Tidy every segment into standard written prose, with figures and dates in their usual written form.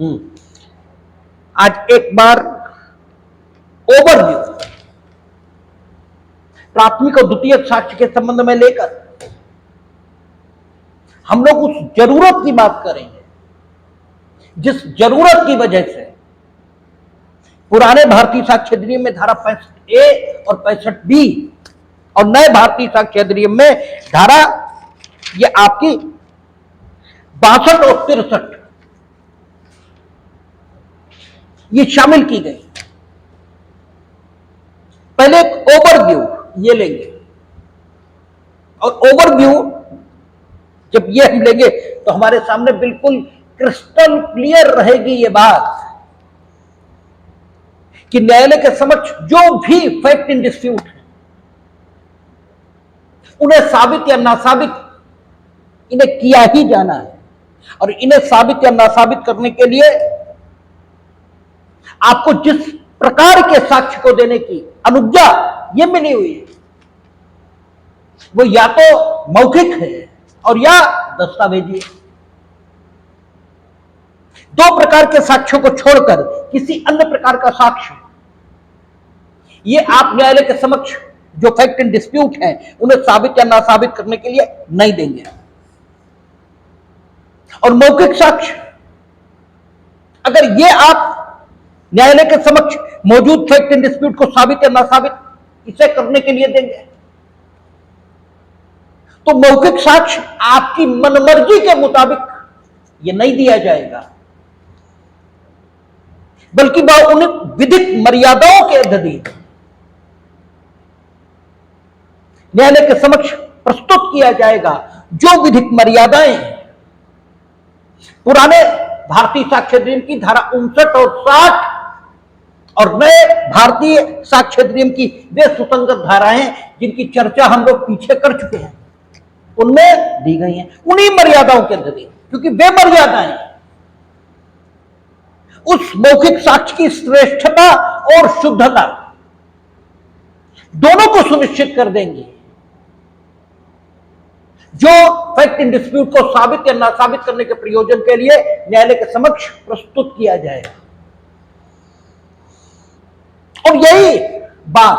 आज एक बार ओवरव्यू प्राथमिक और द्वितीय साक्ष्य के संबंध में लेकर हम लोग उस जरूरत की बात करेंगे जिस जरूरत की वजह से पुराने भारतीय साक्ष्य अधिनियम में धारा 65A और 65B और नए भारतीय साक्ष्य अधिनियम में धारा ये आपकी 62 और 63 ये शामिल की गई। पहले एक ओवरव्यू ये लेंगे और ओवरव्यू जब ये हम लेंगे तो हमारे सामने बिल्कुल क्रिस्टल क्लियर रहेगी ये बात कि न्यायालय के समक्ष जो भी फैक्ट इन डिस्प्यूट है उन्हें साबित या नासाबित इन्हें किया ही जाना है और इन्हें साबित या नासाबित करने के लिए आपको जिस प्रकार के साक्ष्य को देने की अनुज्ञा ये मिली हुई है वो या तो मौखिक है और या दस्तावेजी है। दो प्रकार के साक्ष्यों को छोड़कर किसी अन्य प्रकार का साक्ष्य ये आप न्यायालय के समक्ष जो फैक्ट इन डिस्प्यूट है उन्हें साबित या नासाबित करने के लिए नहीं देंगे। और मौखिक साक्ष्य अगर ये आप न्यायालय के समक्ष मौजूद फैक्ट इन डिस्प्यूट को साबित या नासाबित इसे करने के लिए देंगे तो मौखिक साक्ष्य आपकी मनमर्जी के मुताबिक यह नहीं दिया जाएगा बल्कि वह उन विधिक मर्यादाओं के अधीन न्यायालय के समक्ष प्रस्तुत किया जाएगा जो विधिक मर्यादाएं पुराने भारतीय साक्ष्य अधिनियम की धारा 59 और 60 और नए भारतीय साक्ष्य अधिनियम की वे सुसंगत धाराएं जिनकी चर्चा हम लोग पीछे कर चुके हैं उनमें दी गई हैं उन्हीं मर्यादाओं के अधीन क्योंकि वे मर्यादाएं उस मौखिक साक्ष्य की श्रेष्ठता और शुद्धता दोनों को सुनिश्चित कर देंगी जो फैक्ट इन डिस्प्यूट को साबित या नासाबित करने के प्रयोजन के लिए न्यायालय के समक्ष प्रस्तुत किया जाएगा। और यही बात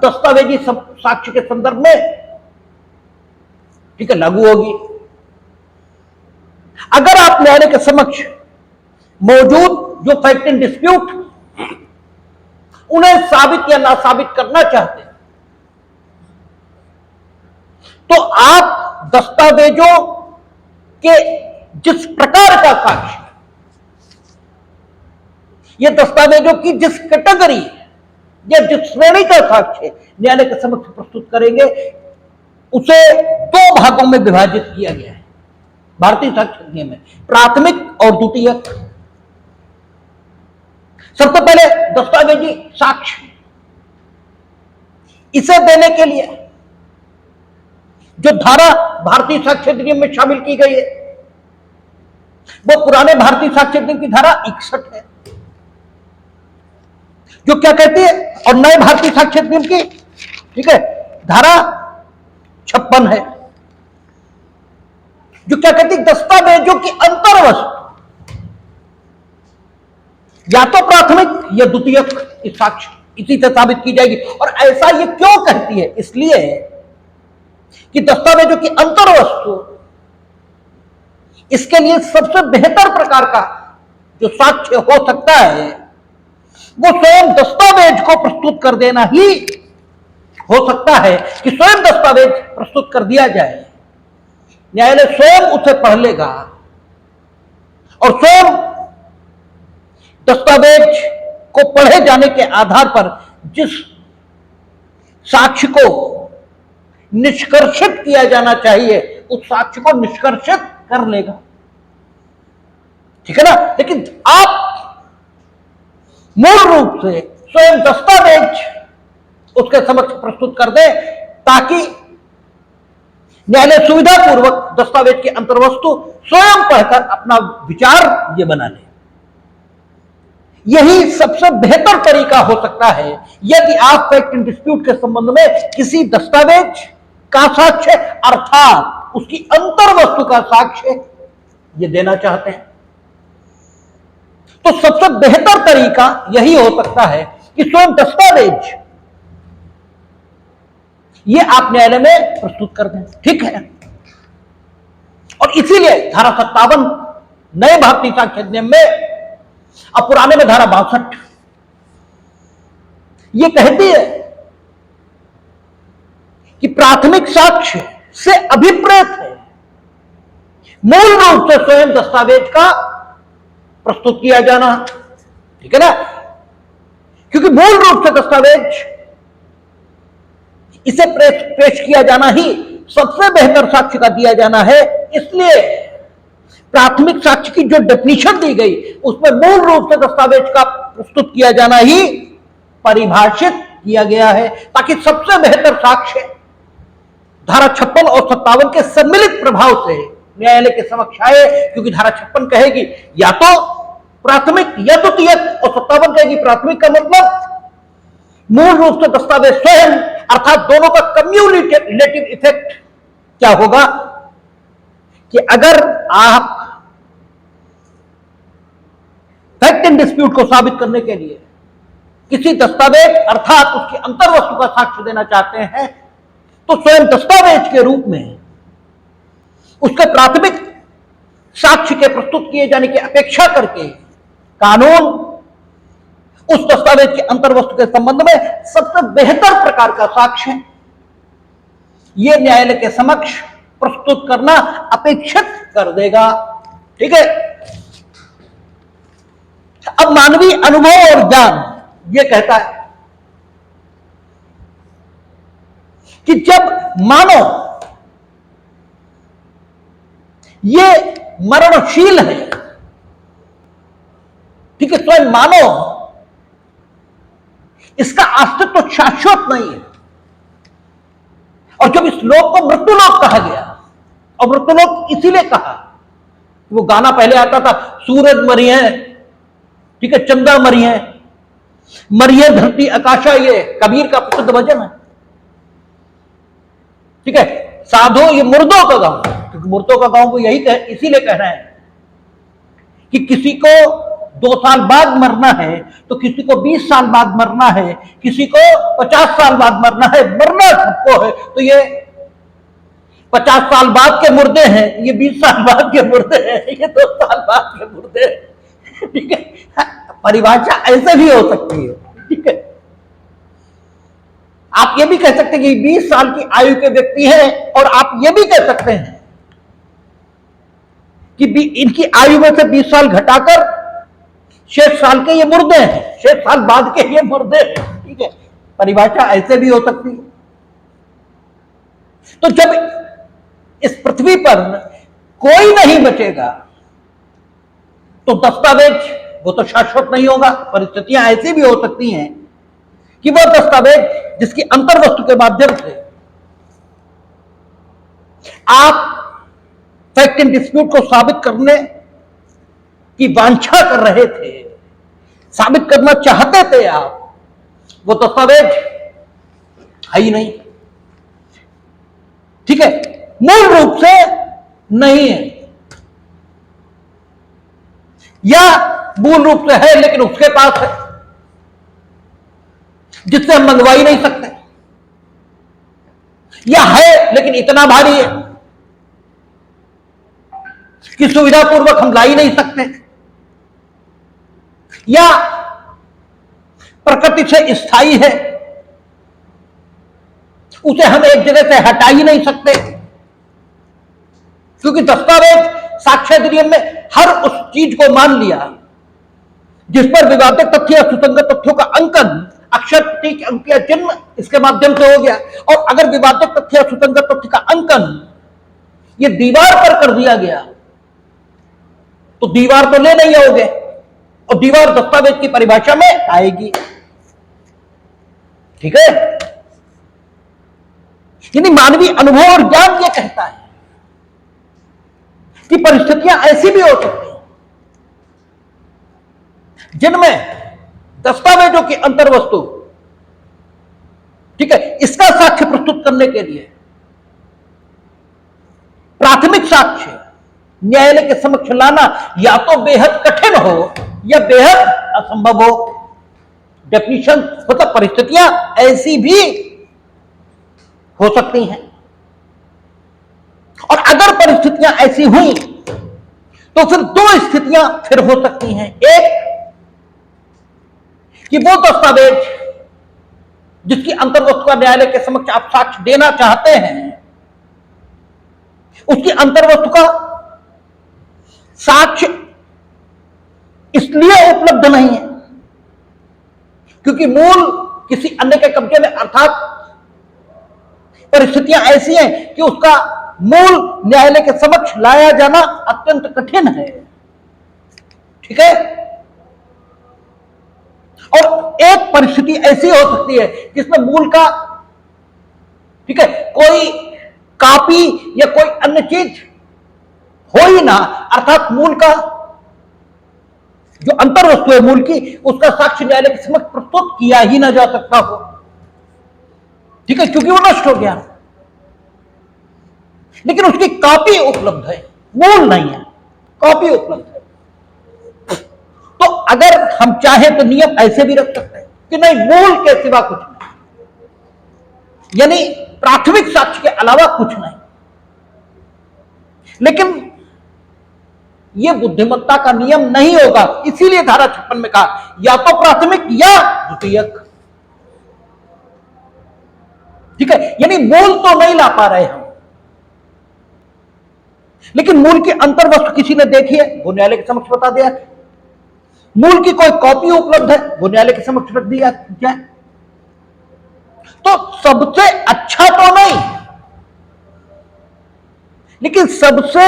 दस्तावेजी साक्ष्य के संदर्भ में ठीक है लागू होगी। अगर आप न्यायालय के समक्ष मौजूद जो फैक्ट इन डिस्प्यूट उन्हें साबित या नासाबित करना चाहते हैं तो आप दस्तावेजों के जिस प्रकार का साक्ष्य ये दस्तावेजों की जिस कैटेगरी या जिस श्रेणी का साक्ष्य न्यायालय के समक्ष प्रस्तुत करेंगे उसे दो भागों में विभाजित किया गया है भारतीय साक्ष्य अधिनियम में प्राथमिक और द्वितीयक। सबसे पहले दस्तावेजी साक्ष्य इसे देने के लिए जो धारा भारतीय साक्ष्य अधिनियम में शामिल की गई है वो पुराने भारतीय साक्ष्य अधिनियम की धारा 61 है जो क्या कहती है और नए भारतीय साक्ष्य अधिनियम की ठीक है धारा 56 है जो क्या कहती है दस्तावेजों की अंतर्वस्तु या तो प्राथमिक या द्वितीयक साक्ष्य इसी से साबित की जाएगी। और ऐसा ये क्यों कहती है इसलिए कि दस्तावेजों की अंतर्वस्तु इसके लिए सबसे बेहतर प्रकार का जो साक्ष्य हो सकता है वो स्वयं दस्तावेज को प्रस्तुत कर देना ही हो सकता है कि स्वयं दस्तावेज प्रस्तुत कर दिया जाए न्यायालय स्वयं उसे पढ़ लेगा और स्वयं दस्तावेज को पढ़े जाने के आधार पर जिस साक्ष्य को निष्कर्षित किया जाना चाहिए उस साक्ष्य को निष्कर्षित कर लेगा। ठीक है ना। लेकिन आप मूल रूप से स्वयं दस्तावेज उसके समक्ष प्रस्तुत कर दें ताकि न्यायालय सुविधापूर्वक दस्तावेज की अंतर्वस्तु स्वयं पढ़कर अपना विचार ये बना ले। यही सबसे बेहतर तरीका हो सकता है यदि आप फैक्ट इन डिस्प्यूट के संबंध में किसी दस्तावेज का साक्ष्य अर्थात उसकी अंतर्वस्तु का साक्ष्य ये देना चाहते हैं। तो सबसे बेहतर तरीका यही हो सकता है कि स्वयं दस्तावेज ये आप न्यायालय में प्रस्तुत कर दें। ठीक है, और इसीलिए धारा 57 नए भारतीय साक्ष्य अधिनियम में, अब पुराने में धारा 62 ये कहती है कि प्राथमिक साक्ष्य से अभिप्रेत है मूल रूप से स्वयं दस्तावेज का प्रस्तुत किया जाना। ठीक है ना, क्योंकि मूल रूप से दस्तावेज इसे पेश किया जाना ही सबसे बेहतर साक्ष्य का दिया जाना है। इसलिए प्राथमिक साक्ष्य की जो डेफिनेशन दी गई उसमें मूल रूप से दस्तावेज का प्रस्तुत किया जाना ही परिभाषित किया गया है, ताकि सबसे बेहतर साक्ष्य धारा 56 और 57 के सम्मिलित प्रभाव से न्यायालय के समक्ष आए। क्योंकि धारा 56 कहेगी या तो प्राथमिक या द्वितीयक, और 57 कहेगी प्राथमिक का मतलब मूल रूप से दस्तावेज स्वयं, अर्थात दोनों का कम्युलेटिव इफेक्ट क्या होगा कि अगर आप फैक्ट एंड डिस्प्यूट को साबित करने के लिए किसी दस्तावेज अर्थात उसकी अंतर्वस्तु का साक्ष्य देना चाहते हैं तो स्वयं दस्तावेज के रूप में उसके प्राथमिक साक्ष्य के प्रस्तुत किए जाने की अपेक्षा करके कानून उस दस्तावेज के अंतर्वस्तु के संबंध में सबसे बेहतर प्रकार का साक्ष्य यह न्यायालय के समक्ष प्रस्तुत करना अपेक्षित कर देगा। ठीक है, अब मानवीय अनुभव और ज्ञान यह कहता है कि जब मानो ये मरणशील है, ठीक है, स्वयं मानो इसका अस्तित्व तो शाश्वत नहीं है, और जब इस लोक को मृत्युलोक कहा गया, और मृत्युलोक इसीलिए कहा, वो गाना पहले आता था, सूरज मरी है, ठीक है, चंदा मरी है, मरिए धरती आकाशा, ये कबीर का प्रसिद्ध भजन है। ठीक है, साधो ये मुर्दों का गांव, क्योंकि मुर्दों का गांव को यही इसीलिए कह रहे हैं कि किसी को 2 साल बाद मरना है तो किसी को 20 साल बाद मरना है, किसी को 50 साल बाद मरना है, मरना सबको है। तो ये 50 साल बाद के मुर्दे हैं, ये 20 साल बाद के मुर्दे हैं, ये 2 साल बाद के मुर्दे हैं। ठीक है, परिभाषा ऐसे भी हो सकती है। ठीक है, आप ये भी कह सकते हैं कि 20 साल की आयु के व्यक्ति हैं, और आप ये भी कह सकते हैं कि इनकी आयु में से 20 साल घटाकर शेष साल के ये मुर्दे हैं, शेष साल बाद के ये मुर्दे हैं। ठीक है, परिभाषा ऐसे भी हो सकती है। तो जब इस पृथ्वी पर कोई नहीं बचेगा तो दस्तावेज वो तो शाश्वत नहीं होगा। परिस्थितियां ऐसी भी हो सकती हैं कि वह दस्तावेज जिसकी अंतर्वस्तु के माध्यम से आप फैक्ट एंड डिस्प्यूट को साबित करने की वांछा कर रहे थे, साबित करना चाहते थे आप, वो दस्तावेज है ही नहीं। ठीक है, मूल रूप से नहीं है, या मूल रूप से है लेकिन उसके पास है जिससे हम मंगवा ही नहीं सकते, या है लेकिन इतना भारी है कि सुविधा पूर्वक हम ला ही नहीं सकते, या प्रकृति से स्थायी है, उसे हम एक जगह से हटा ही नहीं सकते। क्योंकि दस्तावेज साक्ष्य अधिनियम में हर उस चीज को मान लिया जिस पर विवादित तथ्य या सुसंगत तथ्यों का अंकन अक्षर, प्रतीक, अंक या चिन्ह इसके माध्यम से हो गया। और अगर विवादित तथ्य या सुसंगत तथ्य का अंकन ये दीवार पर कर दिया गया तो दीवार तो ले नहीं आओगे, और दीवार दस्तावेज की परिभाषा में आएगी। ठीक है, यानी मानवीय अनुभव और ज्ञान ये कहता है कि परिस्थितियां ऐसी भी हो सकती हैं जिनमें दस्तावेजों की अंतर्वस्तु, ठीक है, इसका साक्ष्य प्रस्तुत करने के लिए प्राथमिक साक्ष्य न्यायालय के समक्ष लाना या तो बेहद कठिन हो या बेहद असंभव हो। डेफिनेशन मतलब परिस्थितियां ऐसी भी हो सकती हैं, और अगर परिस्थितियां ऐसी हुई तो फिर दो स्थितियां फिर हो सकती हैं। एक कि वो दस्तावेज जिसकी अंतर्वस्तु का न्यायालय के समक्ष आप साक्ष्य देना चाहते हैं, उसकी अंतर्वस्तु का साक्ष्य इसलिए उपलब्ध नहीं है क्योंकि मूल किसी अन्य के कब्जे में, अर्थात परिस्थितियां ऐसी हैं कि उसका मूल न्यायालय के समक्ष लाया जाना अत्यंत कठिन है। ठीक है। और एक परिस्थिति ऐसी हो सकती है जिसमें मूल का, ठीक है, कोई कॉपी या कोई अन्य चीज हो ही ना, अर्थात मूल का जो अंतर्वस्तु है मूल की, उसका साक्ष्य न्यायालय के समक्ष प्रस्तुत किया ही ना जा सकता हो। ठीक है, क्योंकि वो नष्ट हो गया। लेकिन उसकी कॉपी उपलब्ध है, मूल नहीं है, कॉपी उपलब्ध है। तो अगर हम चाहें तो नियम ऐसे भी रख सकते हैं कि नहीं, मूल के सिवा कुछ नहीं, यानी प्राथमिक साक्ष्य के अलावा कुछ नहीं। लेकिन यह बुद्धिमत्ता का नियम नहीं होगा, इसीलिए धारा 56 में कहा या तो प्राथमिक या द्वितीयक। ठीक है, यानी मूल तो नहीं ला पा रहे हम, लेकिन मूल की अंतर्वस्तु किसी ने देखी है, वो न्यायालय के समक्ष बता दिया। मूल की कोई कॉपी उपलब्ध है, वो न्यायालय के समक्ष रख दिया जाए। तो सबसे अच्छा तो नहीं, लेकिन सबसे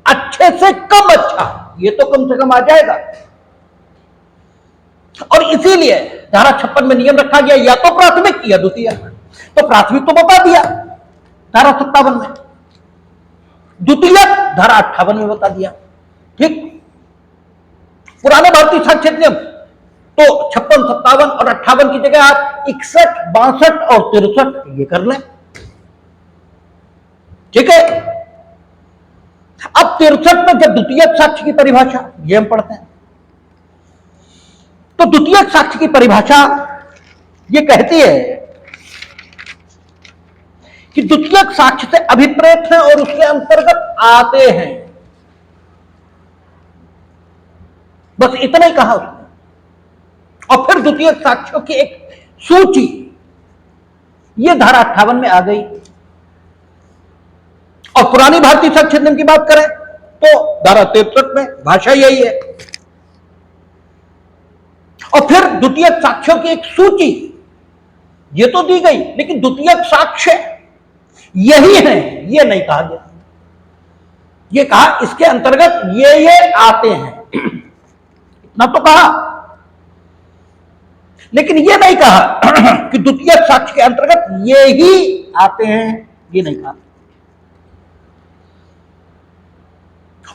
अच्छे से कम अच्छा, ये तो कम से कम आ जाएगा। और इसीलिए धारा 56 में नियम रखा गया या तो प्राथमिक या द्वितीय। तो प्राथमिक तो बता दिया धारा 57 में, द्वितीय धारा 58 में बता दिया। ठीक, पुराने भारतीय साक्ष्य नियम तो 56, 57 और 58 की जगह आप 61, 62 और 63 ये कर लें। ठीक है। अब 63 में जब द्वितीय साक्ष्य की परिभाषा, ये हम पढ़ते हैं, तो द्वितीय साक्ष्य की परिभाषा ये कहती है कि द्वितीय साक्ष्य से अभिप्रेत है और उसके अंतर्गत आते हैं। बस इतना ही कहा उसने। और फिर द्वितीय साक्ष्यों की एक सूची, यह धारा 58 में आ गई। और पुरानी भारतीय साक्ष्य नियम की बात करें तो धारा 63 में भाषा यही है। और फिर द्वितीय साक्ष्यों की एक सूची ये तो दी गई, लेकिन द्वितीय साक्ष्य यही है ये नहीं कहा गया। ये कहा इसके अंतर्गत ये आते हैं, इतना तो कहा, लेकिन ये नहीं कहा कि द्वितीय साक्ष्य के अंतर्गत ये ही आते हैं, ये नहीं कहा।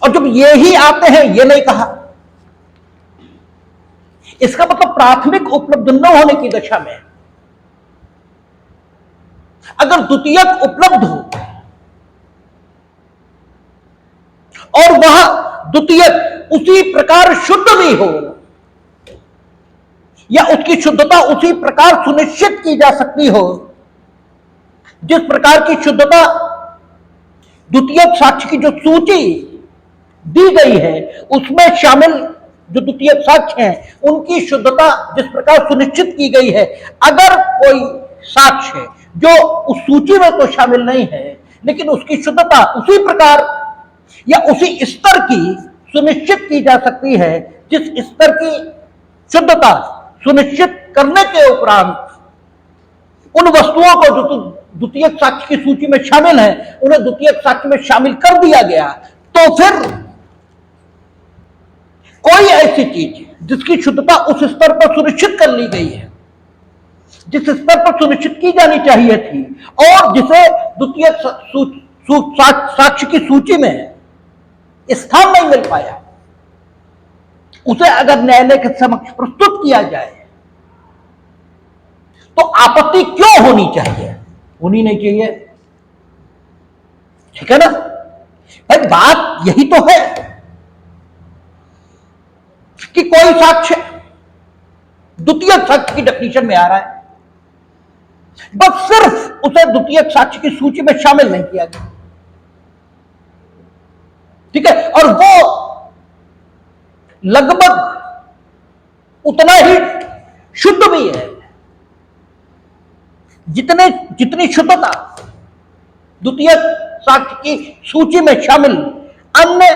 और जब ये ही आते हैं ये नहीं कहा, इसका मतलब प्राथमिक उपलब्ध न होने की दशा में अगर द्वितीयक उपलब्ध हो और वह द्वितीयक उसी प्रकार शुद्ध भी हो या उसकी शुद्धता उसी प्रकार सुनिश्चित की जा सकती हो जिस प्रकार की शुद्धता द्वितीयक साक्ष्य की जो सूची दी गई है उसमें शामिल जो द्वितीयक साक्ष्य हैं उनकी शुद्धता जिस प्रकार सुनिश्चित की गई है, अगर कोई साक्ष्य जो उस सूची में तो शामिल नहीं है लेकिन उसकी शुद्धता उसी प्रकार या उसी स्तर की सुनिश्चित की जा सकती है जिस स्तर की शुद्धता सुनिश्चित करने के उपरांत उन वस्तुओं को जो द्वितीयक साक्ष्य की सूची में शामिल है उन्हें द्वितीयक साक्ष्य में शामिल कर दिया गया, तो फिर कोई ऐसी चीज जिसकी शुद्धता उस स्तर पर सुनिश्चित कर ली गई है जिस स्तर पर सुनिश्चित की जानी चाहिए थी और जिसे द्वितीयक साक्ष्य की सूची में स्थान नहीं मिल पाया, उसे अगर न्यायालय के समक्ष प्रस्तुत किया जाए तो आपत्ति क्यों होनी चाहिए? होनी नहीं चाहिए। ठीक है ना। भाई बात यही तो है कि कोई साक्ष्य द्वितीय साक्ष्य की डेफिनेशन में आ रहा है, बस सिर्फ उसे द्वितीय साक्ष्य की सूची में शामिल नहीं किया गया। ठीक है, और वो लगभग उतना ही शुद्ध भी है जितनी शुद्धता द्वितीय साक्ष्य की सूची में शामिल अन्य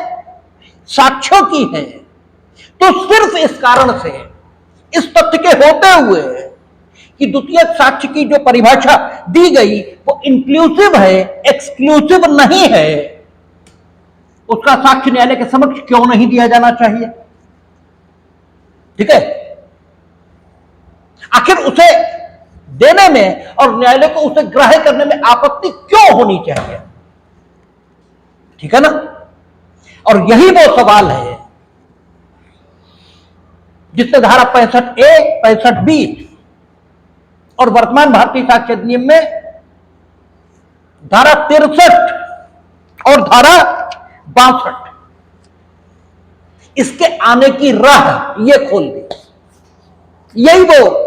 साक्ष्यों की है। तो सिर्फ इस कारण से, इस तथ्य के होते हुए कि द्वितीय साक्ष्य की जो परिभाषा दी गई वो इंक्लूसिव है, एक्सक्लूसिव नहीं है, उसका साक्ष्य न्यायालय के समक्ष क्यों नहीं दिया जाना चाहिए? ठीक है, आखिर उसे देने में और न्यायालय को उसे ग्राह्य करने में आपत्ति क्यों होनी चाहिए? ठीक है ना? और यही वो सवाल है जिससे धारा 65A, 65B और वर्तमान भारतीय साक्ष्य अधिनियम में धारा 63 और धारा 62 इसके आने की राह ये खोल दी। यही वो,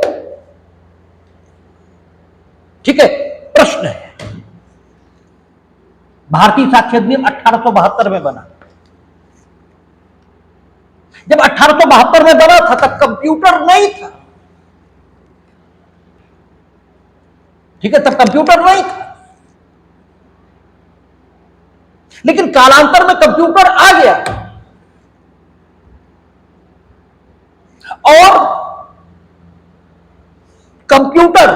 ठीक है, प्रश्न है। भारतीय साक्ष्य अधिनियम 1872 में बना। जब 1872 में बना था तब कंप्यूटर नहीं था। ठीक है, तब कंप्यूटर नहीं था, लेकिन कालांतर में कंप्यूटर आ गया और कंप्यूटर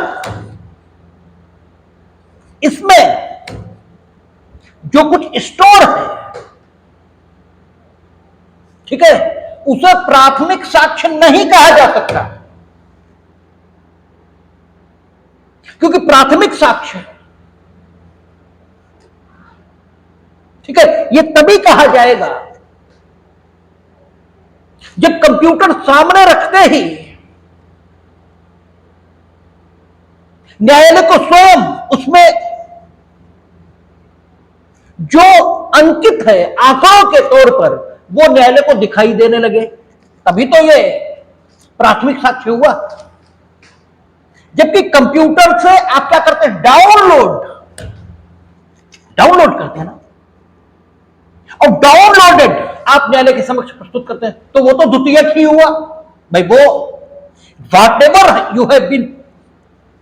इसमें जो कुछ स्टोर है, ठीक है, उसे प्राथमिक साक्ष्य नहीं कहा जा सकता, क्योंकि प्राथमिक साक्ष्य, ठीक है, यह तभी कहा जाएगा जब कंप्यूटर सामने रखते ही न्यायालय को स्वयं उसमें जो अंकित है आंकड़ों के तौर पर वो न्यायालय को दिखाई देने लगे, तभी तो ये प्राथमिक साक्ष्य हुआ। जबकि कंप्यूटर से आप क्या करते हैं? डाउनलोड करते हैं ना, और डाउनलोडेड आप न्यायालय के समक्ष प्रस्तुत करते हैं, तो वो तो द्वितीयक ही हुआ भाई। वो whatever you have been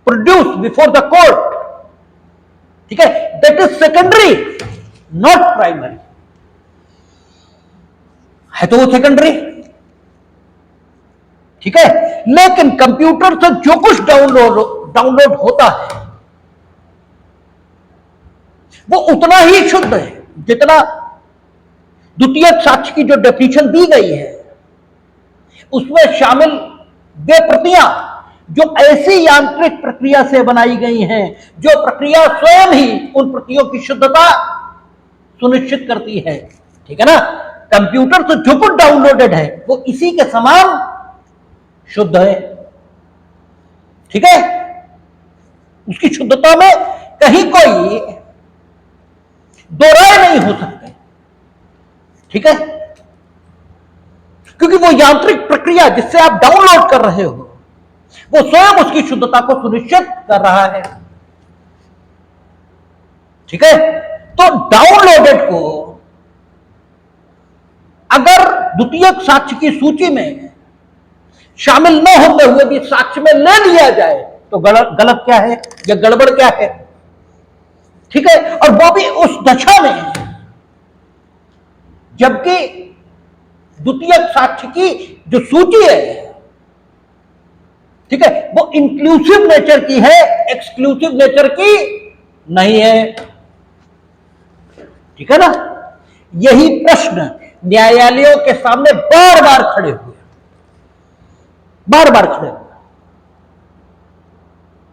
produce before the court, ठीक है, that is secondary, not primary. है तो वो सेकेंडरी, ठीक है, लेकिन कंप्यूटर से जो कुछ डाउनलोड होता है वो उतना ही शुद्ध है जितना द्वितीय साक्ष्य की जो डेफिनेशन दी गई है उसमें शामिल वे प्रतियां जो ऐसी यांत्रिक प्रक्रिया से बनाई गई हैं जो प्रक्रिया स्वयं ही उन प्रतियों की शुद्धता सुनिश्चित करती है। ठीक है ना? कंप्यूटर से जो कुछ डाउनलोडेड है वो इसी के समान शुद्ध है। ठीक है, उसकी शुद्धता में कहीं कोई दो राय नहीं हो सकते। ठीक है, क्योंकि वो यांत्रिक प्रक्रिया जिससे आप डाउनलोड कर रहे हो वो स्वयं उसकी शुद्धता को सुनिश्चित कर रहा है। ठीक है, तो डाउनलोडेड को अगर द्वितीयक साक्ष्य की सूची में शामिल न होते हुए भी साक्ष्य में ले लिया जाए तो गलत क्या है या गड़बड़ क्या है? ठीक है, और वो भी उस दशा में जबकि द्वितीयक साक्ष्य की जो सूची है, ठीक है, वो इंक्लूसिव नेचर की है, एक्सक्लूसिव नेचर की नहीं है। ठीक है ना? यही प्रश्न न्यायालयों के सामने बार बार खड़े हुए,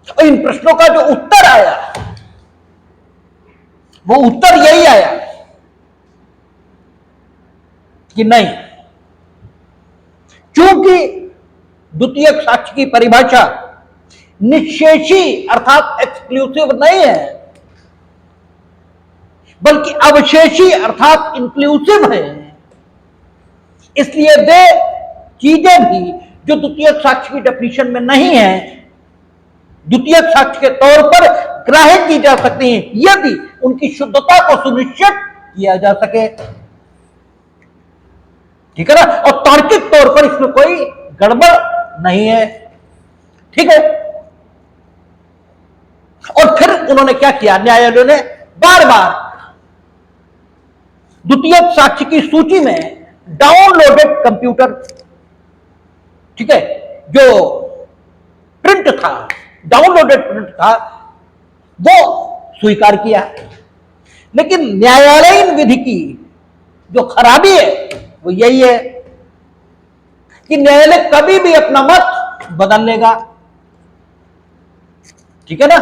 और इन प्रश्नों का जो उत्तर आया वो उत्तर यही आया कि नहीं, चूंकि द्वितीयक साक्ष्य की परिभाषा निश्शेषी अर्थात एक्सक्लूसिव नहीं है, बल्कि अवशेषी अर्थात इंक्लूसिव है। इसलिए वे चीजें भी जो द्वितीयक साक्ष्य की डेफिनेशन में नहीं है, द्वितीयक साक्ष्य के तौर पर ग्राह्य की जा सकती हैं यदि उनकी शुद्धता को सुनिश्चित किया जा सके। ठीक है ना? और तार्किक तौर पर इसमें कोई गड़बड़ नहीं है। ठीक है। और फिर उन्होंने क्या किया, न्यायालयों ने बार बार द्वितीयक साक्ष्य की सूची में डाउनलोडेड कंप्यूटर, ठीक है, जो प्रिंट था, डाउनलोडेड प्रिंट था, वो स्वीकार किया। लेकिन न्यायालयीन विधि की जो खराबी है वो यही है कि न्यायालय कभी भी अपना मत बदल लेगा। ठीक है ना?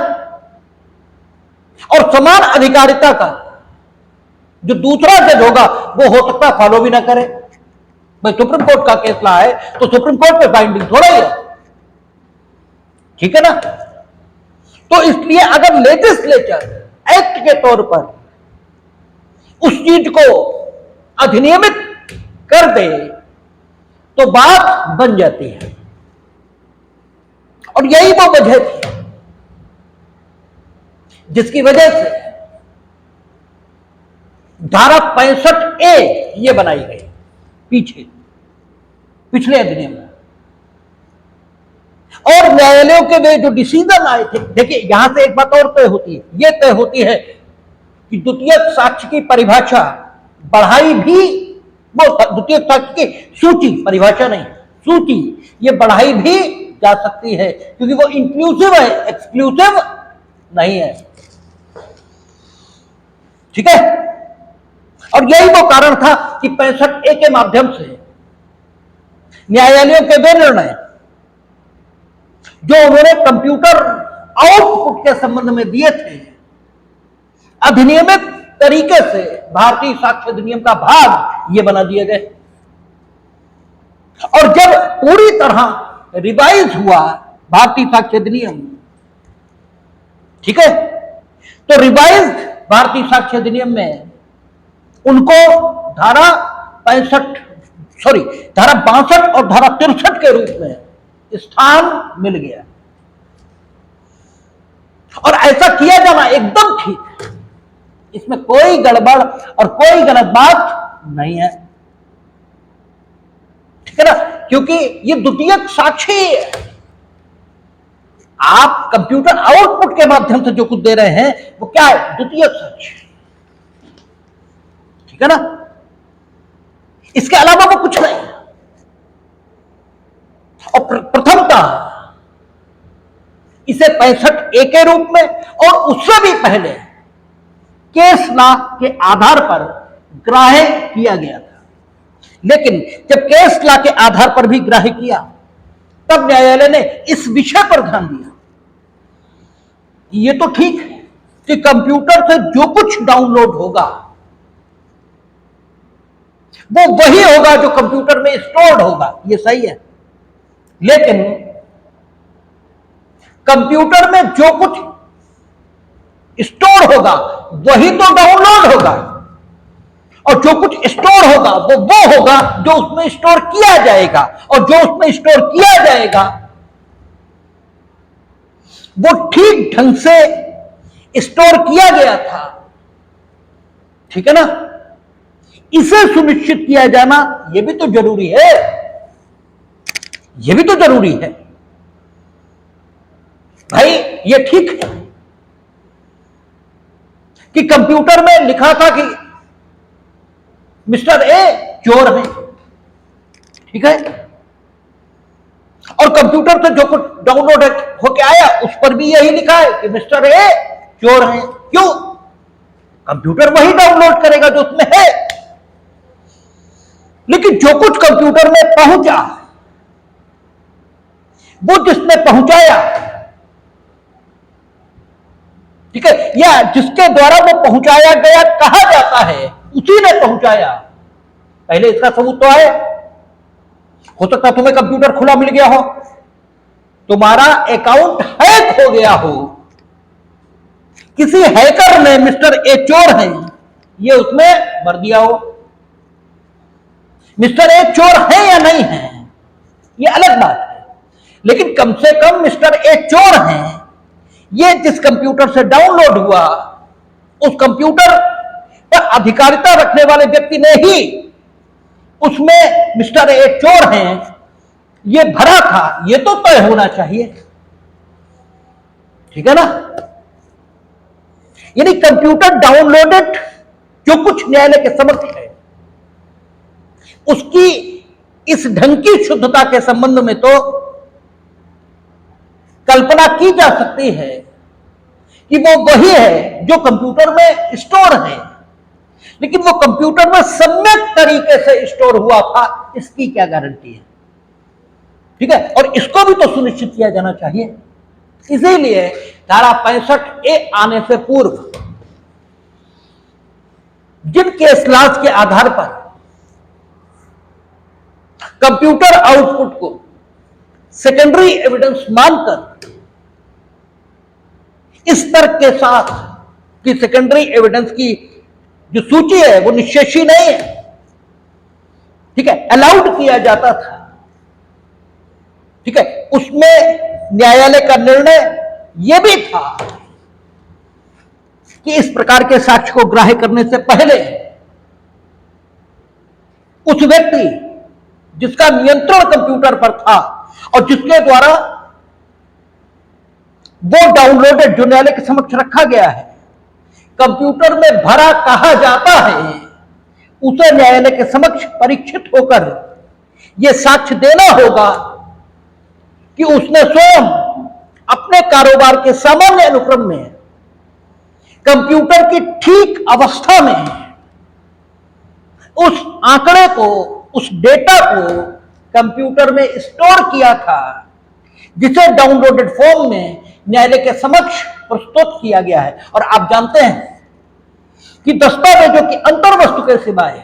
और समान अधिकारिता का जो दूसरा जज होगा वो हो सकता है फॉलो भी ना करे। भाई सुप्रीम कोर्ट का केस ला है तो सुप्रीम कोर्ट पे बाइंडिंग थोड़ा ही है। ठीक है ना? तो इसलिए अगर लेजिस्लेचर एक्ट के तौर पर उस चीज को अधिनियमित कर दे तो बात बन जाती है। और यही वो वजह थी जिसकी वजह से धारा 65A ये बनाई गई पिछले अधिनियम में। और न्यायालयों के वे जो डिसीजन आए थे, देखिए यहां से एक बात और तय होती है, यह तय होती है कि द्वितीयक साक्ष्य की परिभाषा बढ़ाई भी, वो द्वितीयक साक्ष्य की सूची, परिभाषा नहीं सूची, ये बढ़ाई भी जा सकती है क्योंकि वो इंक्लूसिव है, एक्सक्लूसिव नहीं है। ठीक है? और यही वो कारण था कि 65A के माध्यम से न्यायालयों के वे निर्णय जो उन्होंने कंप्यूटर आउटपुट के संबंध में दिए थे, अधिनियमित तरीके से भारतीय साक्ष्य अधिनियम का भाग ये बना दिए गए। और जब पूरी तरह रिवाइज हुआ भारतीय साक्ष्य अधिनियम, ठीक है, तो रिवाइज भारतीय साक्ष्य अधिनियम में उनको धारा 62 और धारा 63 के रूप में स्थान मिल गया। और ऐसा किया जाना एकदम ठीक, इसमें कोई गड़बड़ और कोई गलत बात नहीं है। ठीक है ना? क्योंकि ये द्वितीयक साक्ष्य है। आप कंप्यूटर आउटपुट के माध्यम से जो कुछ दे रहे हैं वो क्या है? द्वितीयक साक्ष्य। ठीक है ना? इसके अलावा वो कुछ नहीं। और प्रथमतः इसे 65A के रूप में और उससे भी पहले केस लॉ के आधार पर ग्राह्य किया गया था। लेकिन जब केस लॉ के आधार पर भी ग्राह्य किया तब न्यायालय ने इस विषय पर ध्यान दिया। ये तो ठीक है कि कंप्यूटर से जो कुछ डाउनलोड होगा वो वही होगा जो कंप्यूटर में स्टोर्ड होगा, ये सही है। लेकिन कंप्यूटर में जो कुछ स्टोर होगा वही तो डाउनलोड होगा, और जो कुछ स्टोर होगा वो होगा जो उसमें स्टोर किया जाएगा, और जो उसमें स्टोर किया जाएगा वो ठीक ढंग से स्टोर किया गया था। ठीक है ना? इसे सुनिश्चित किया जाना यह भी तो जरूरी है, यह भी तो जरूरी है। भाई ये ठीक है कि कंप्यूटर में लिखा था कि मिस्टर ए चोर है, ठीक है, और कंप्यूटर से जो कुछ डाउनलोड होके आया उस पर भी यही लिखा है कि मिस्टर ए चोर है। क्यों? कंप्यूटर वही डाउनलोड करेगा जो उसमें है। लेकिन जो कुछ कंप्यूटर में पहुंचा वो जिसने पहुंचाया, ठीक है, या जिसके द्वारा वो पहुंचाया गया कहा जाता है उसी ने पहुंचाया। पहले इसका सबूत तो आए। हो सकता तुम्हें कंप्यूटर खुला मिल गया हो, तुम्हारा अकाउंट हैक हो गया हो, किसी हैकर ने मिस्टर ए चोर है ये उसमें भर दिया हो। मिस्टर ए चोर है या नहीं है ये अलग बात है, लेकिन कम से कम मिस्टर ए चोर हैं, ये जिस कंप्यूटर से डाउनलोड हुआ उस कंप्यूटर पर अधिकारिता रखने वाले व्यक्ति ने ही उसमें मिस्टर ए चोर हैं ये भरा था, ये तो तय होना चाहिए, ठीक है ना। यानी कंप्यूटर डाउनलोडेड जो कुछ न्यायालय के समक्ष है उसकी इस ढंग की शुद्धता के संबंध में तो कल्पना की जा सकती है कि वो वही है जो कंप्यूटर में स्टोर है, लेकिन वो कंप्यूटर में सम्यक तरीके से स्टोर हुआ था इसकी क्या गारंटी है, ठीक है। और इसको भी तो सुनिश्चित किया जाना चाहिए। इसीलिए धारा 65A आने से पूर्व जिन केस लॉज के आधार पर कंप्यूटर आउटपुट को सेकेंडरी एविडेंस मानकर इस तर्क के साथ कि सेकेंडरी एविडेंस की जो सूची है वो निश्चयी नहीं है, ठीक है, अलाउड किया जाता था, ठीक है, उसमें न्यायालय का निर्णय यह भी था कि इस प्रकार के साक्ष्य को ग्राह्य करने से पहले उस व्यक्ति जिसका नियंत्रण कंप्यूटर पर था और जिसके द्वारा वो डाउनलोडेड जो न्यायालय के समक्ष रखा गया है कंप्यूटर में भरा कहा जाता है, उसे न्यायालय के समक्ष परीक्षित होकर यह साक्ष्य देना होगा कि उसने स्वयं अपने कारोबार के सामान्य अनुक्रम में कंप्यूटर की ठीक अवस्था में उस आंकड़े को, उस डेटा को कंप्यूटर में स्टोर किया था जिसे डाउनलोडेड फॉर्म में न्यायालय के समक्ष प्रस्तुत किया गया है। और आप जानते हैं कि दस्तावेजों की अंतर्वस्तु के सिवाय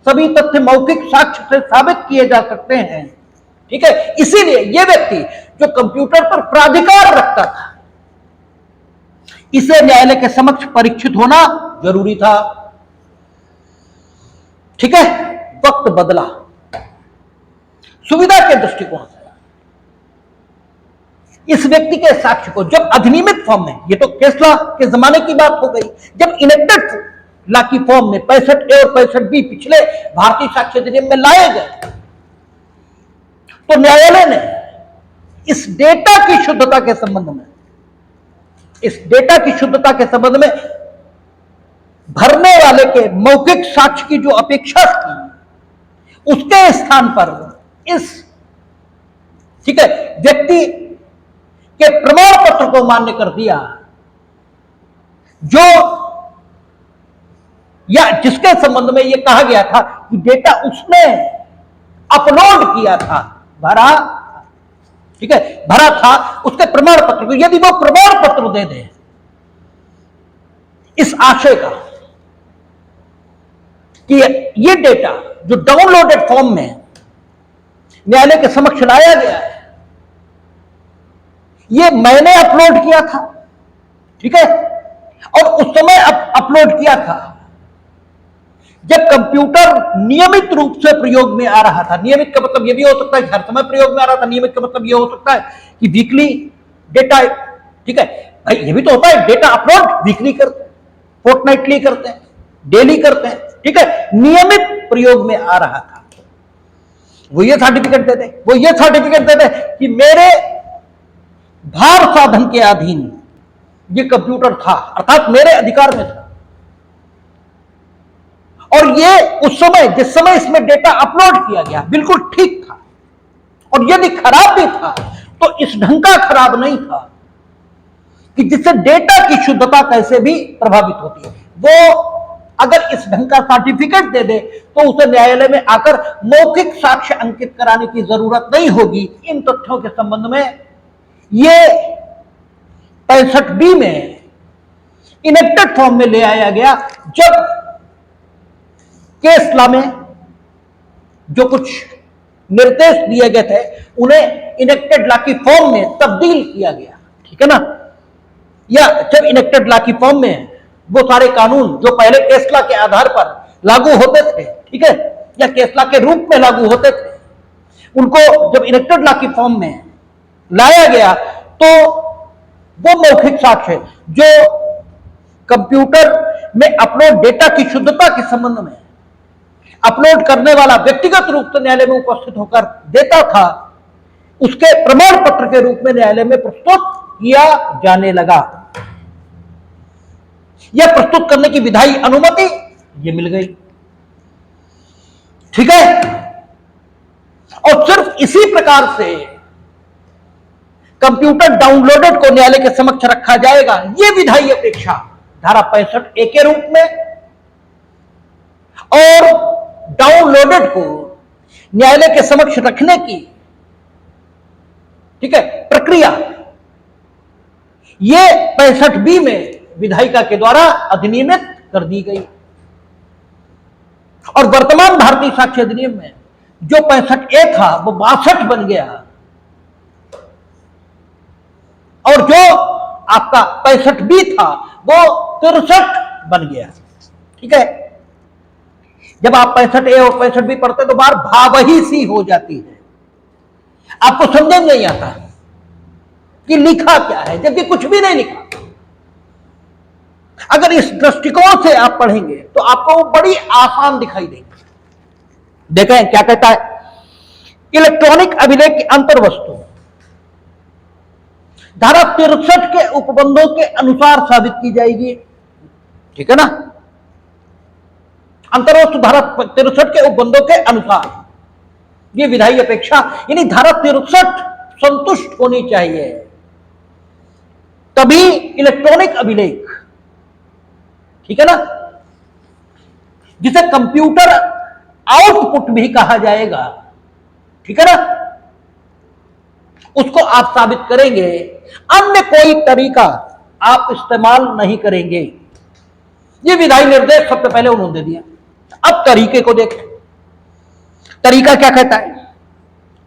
सभी तथ्य मौखिक साक्ष्य से साबित किए जा सकते हैं, ठीक है। इसीलिए यह व्यक्ति जो कंप्यूटर पर प्राधिकार रखता था इसे न्यायालय के समक्ष परीक्षित होना जरूरी था, ठीक है। वक्त बदला, सुविधा के दृष्टिकोण से इस व्यक्ति के साक्ष्य को जब अधिनियमित फॉर्म में, ये तो केस लॉ के जमाने की बात हो गई, जब इनेक्टेड लॉ की फॉर्म में 65A और 65B पिछले भारतीय साक्ष्य अधिनियम में लाए गए तो न्यायालय ने इस डेटा की शुद्धता के संबंध में, इस डेटा की शुद्धता के संबंध में भरने वाले के मौखिक साक्ष्य की जो अपेक्षा थी उसके स्थान पर इस, ठीक है, व्यक्ति के प्रमाण पत्र को मान्य कर दिया जो या जिसके संबंध में यह कहा गया था कि डेटा उसने अपलोड किया था, भरा, ठीक है, भरा था उसके प्रमाण पत्र को, यदि वो प्रमाण पत्र दे दे इस आशय का कि ये डेटा जो डाउनलोडेड फॉर्म में न्यायालय के समक्ष लाया गया है ये मैंने अपलोड किया था, ठीक है, और उस समय अपलोड किया था जब कंप्यूटर नियमित रूप से प्रयोग में आ रहा था। नियमित का मतलब यह भी हो सकता है हर समय प्रयोग में आ रहा था, नियमित का मतलब यह हो सकता है कि वीकली डेटा, ठीक है, भाई ये भी तो होता है डेटा अपलोड वीकली करते हैं, फोर्टनाइटली करते हैं, डेली करते हैं, ठीक है, नियमित प्रयोग में आ रहा था। वो ये सर्टिफिकेट देते, वो ये सर्टिफिकेट देते कि मेरे भार साधन के अधीन ये कंप्यूटर था, अर्थात मेरे अधिकार में था, और ये उस समय जिस समय इसमें डेटा अपलोड किया गया बिल्कुल ठीक था, और यदि खराब भी था तो इस ढंग का खराब नहीं था कि जिससे डेटा की शुद्धता कैसे भी प्रभावित होती है। वो अगर इस ढंग का सर्टिफिकेट दे दे तो उसे न्यायालय में आकर मौखिक साक्ष्य अंकित कराने की जरूरत नहीं होगी। इन तथ्यों के संबंध में ये 65B में इनेक्टेड फॉर्म में ले आया गया जब केस लॉ में जो कुछ निर्देश दिए गए थे उन्हें इनेक्टेड लॉ की फॉर्म में तब्दील किया गया, ठीक है ना, या जब इनेक्टेड लॉ की फॉर्म में वो सारे कानून जो पहले टेस्ला के आधार पर लागू होते थे, ठीक है, या टेस्ला के रूप में लागू होते थे, उनको जब इनेक्टेड लॉ की फॉर्म में लाया गया तो वो मौखिक साक्ष्य जो कंप्यूटर में अपलोड डेटा की शुद्धता के संबंध में अपलोड करने वाला व्यक्तिगत रूप से न्यायालय में उपस्थित होकर देता था, उसके प्रमाण पत्र के रूप में न्यायालय में प्रस्तुत किया जाने लगा। यह प्रस्तुत करने की विधायी अनुमति ये मिल गई, ठीक है। और सिर्फ इसी प्रकार से कंप्यूटर डाउनलोडेड को न्यायालय के समक्ष रखा जाएगा, यह विधायी अपेक्षा धारा 65A के रूप में, और डाउनलोडेड को न्यायालय के समक्ष रखने की, ठीक है, प्रक्रिया ये 65B में विधायिका के द्वारा अधिनियमित कर दी गई। और वर्तमान भारतीय साक्ष्य अधिनियम में जो 65A था वो 62 बन गया, और जो आपका 65B था वो 63 बन गया, ठीक है। जब आप 65A और 65B पढ़ते तो बार भावही सी हो जाती है, आपको समझ नहीं आता कि लिखा क्या है, जबकि कुछ भी नहीं लिखा। अगर इस दृष्टिकोण से आप पढ़ेंगे तो आपको वो बड़ी आसान दिखाई देगी। देखें क्या कहता है, इलेक्ट्रॉनिक अभिलेख की अंतर्वस्तु धारा 63 के उपबंधों के अनुसार साबित की जाएगी, ठीक है ना। अंतर्वस्तु धारा 63 के उपबंधों के अनुसार, ये विधायी अपेक्षा यानी धारा 63 संतुष्ट होनी चाहिए, तभी इलेक्ट्रॉनिक अभिलेख, ठीक है ना, जिसे कंप्यूटर आउटपुट भी कहा जाएगा, ठीक है ना, उसको आप साबित करेंगे, अन्य कोई तरीका आप इस्तेमाल नहीं करेंगे। ये विधायी निर्देश सबसे पहले उन्होंने दे दिया। अब तरीके को देखें, तरीका क्या कहता है,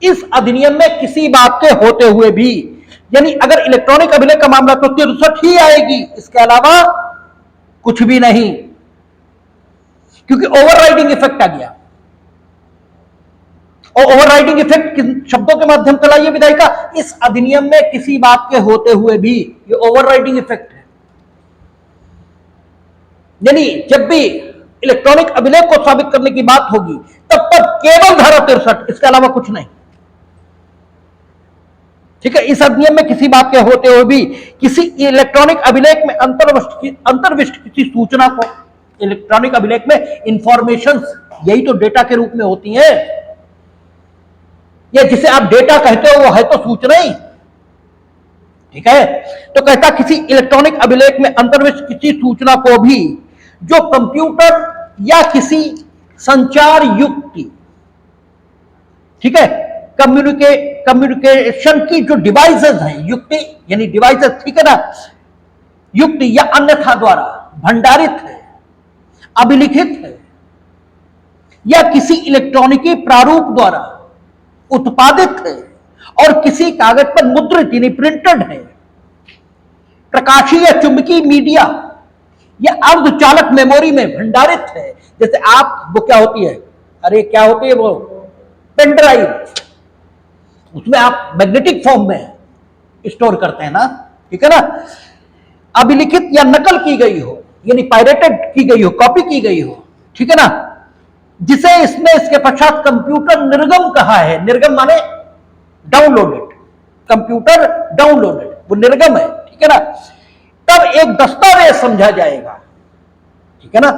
इस अधिनियम में किसी बात के होते हुए भी, यानी अगर इलेक्ट्रॉनिक अभिलेख का मामला तो 63 ही आएगी, इसके अलावा कुछ भी नहीं, क्योंकि ओवरराइडिंग इफेक्ट आ गया। और ओवरराइडिंग इफेक्ट किन शब्दों के माध्यम से लाइए विधायिका, इस अधिनियम में किसी बात के होते हुए भी, ये ओवरराइडिंग इफेक्ट है। यानी जब भी इलेक्ट्रॉनिक अभिलेख को साबित करने की बात होगी तब तक केवल धारा 63, इसके अलावा कुछ नहीं, ठीक है। इस अधिनियम में किसी बात के होते हुए भी किसी इलेक्ट्रॉनिक अभिलेख में अंतर्विष्ट किसी सूचना को, इलेक्ट्रॉनिक अभिलेख में इंफॉर्मेशन यही तो डेटा के रूप में होती है, या जिसे आप डेटा कहते हो वो है तो सूचना ही, ठीक है। तो कहता किसी इलेक्ट्रॉनिक अभिलेख में अंतर्विष्ट किसी सूचना को भी जो कंप्यूटर या किसी संचार युक्ति, ठीक है, कम्युनिकेशन की जो डिवाइसेस हैं, युक्ति यानी डिवाइसेस, ठीक है ना, युक्ति या अन्यथा द्वारा भंडारित है, अभिलिखित है, या किसी इलेक्ट्रॉनिकी प्रारूप द्वारा उत्पादित है और किसी कागज पर मुद्रित यानी प्रिंटेड है, प्रकाशीय या चुंबकीय मीडिया या अर्धचालक मेमोरी में भंडारित है। जैसे आप वो क्या होती है, अरे क्या होती है वो पेन ड्राइव, उसमें आप मैग्नेटिक फॉर्म में स्टोर करते हैं ना, ठीक है ना, अभिलिखित या नकल की गई हो यानी पायरेटेड की गई हो, कॉपी की गई हो, ठीक है ना, जिसे इसमें इसके पश्चात कंप्यूटर निर्गम कहा है। निर्गम माने डाउनलोडेड, कंप्यूटर डाउनलोडेड वो निर्गम है, ठीक है ना। तब एक दस्तावेज समझा जाएगा, ठीक है ना,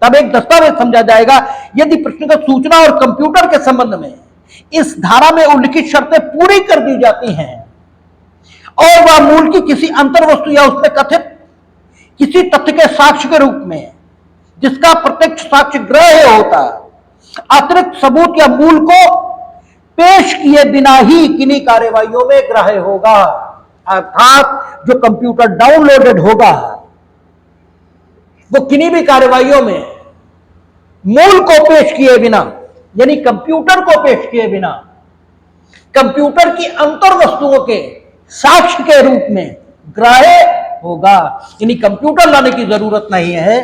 तब एक दस्तावेज समझा जाएगा यदि प्रश्नगत सूचना और कंप्यूटर के संबंध में इस धारा में उल्लिखित शर्तें पूरी कर दी जाती हैं और वह मूल की किसी अंतर्वस्तु या उसमें कथित किसी तथ्य के साक्ष्य के रूप में जिसका प्रत्यक्ष साक्ष्य ग्राह्य होता, अतिरिक्त सबूत या मूल को पेश किए बिना ही किन्हीं कार्यवाहियों में ग्राह्य होगा। अर्थात जो कंप्यूटर डाउनलोडेड होगा वो किन्हीं भी कार्यवाहियों में मूल को पेश किए बिना यानी कंप्यूटर को पेश किए बिना कंप्यूटर की अंतर वस्तुओं के साक्ष्य के रूप में ग्राह्य होगा। यानी कंप्यूटर लाने की जरूरत नहीं है।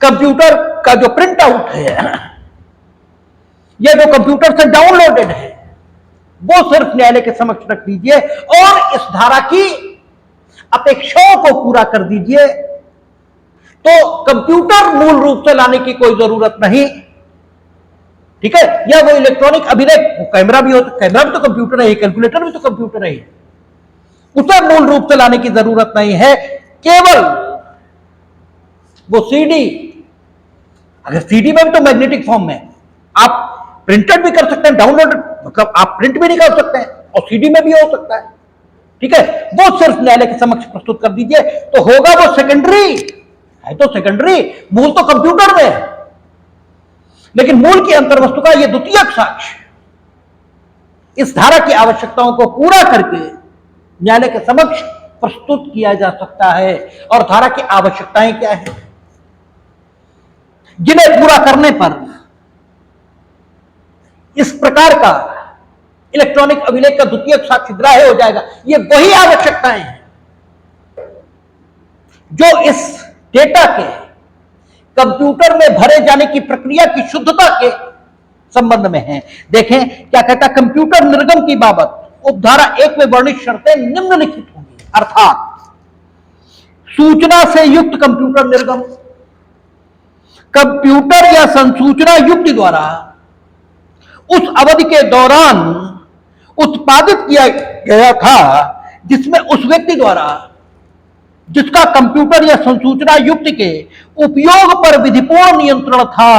कंप्यूटर का जो प्रिंट आउट है या जो कंप्यूटर से डाउनलोडेड है वो सिर्फ न्यायालय के समक्ष रख दीजिए और इस धारा की अपेक्षाओं को पूरा कर दीजिए। तो कंप्यूटर मूल रूप से लाने की कोई जरूरत नहीं, ठीक है। या वो इलेक्ट्रॉनिक अभिलेख, वो कैमरा भी होता, कैमरा भी तो कंप्यूटर है, कैलकुलेटर भी तो कंप्यूटर है, उसे मूल रूप से लाने की जरूरत नहीं है। केवल वो सीडी, अगर सीडी में भी तो मैग्नेटिक फॉर्म में आप प्रिंटेड भी कर सकते हैं, डाउनलोड मतलब आप प्रिंट भी निकाल सकते हैं और सीडी में भी हो सकता है, ठीक है। वो सिर्फ न्यायालय के समक्ष प्रस्तुत कर दीजिए तो होगा वो सेकेंडरी है, तो सेकेंडरी, मूल तो कंप्यूटर में है, लेकिन मूल की अंतर्वस्तु का यह द्वितीयक साक्ष्य इस धारा की आवश्यकताओं को पूरा करके न्यायालय के समक्ष प्रस्तुत किया जा सकता है। और धारा की आवश्यकताएं क्या है, जिन्हें पूरा करने पर इस प्रकार का इलेक्ट्रॉनिक अभिलेख का द्वितीयक साक्ष्य ग्राह्य हो जाएगा। ये वही आवश्यकताएं हैं जो इस डेटा के कंप्यूटर में भरे जाने की प्रक्रिया की शुद्धता के संबंध में है। देखें क्या कहता है, कंप्यूटर निर्गम की बाबत उपधारा 1 में वर्णित शर्तें निम्नलिखित होंगी, अर्थात सूचना से युक्त कंप्यूटर निर्गम, कंप्यूटर या संसूचना युक्ति द्वारा उस अवधि के दौरान उत्पादित किया गया था जिसमें उस व्यक्ति द्वारा जिसका कंप्यूटर या संसूचना युक्ति के उपयोग पर विधिपूर्ण नियंत्रण था,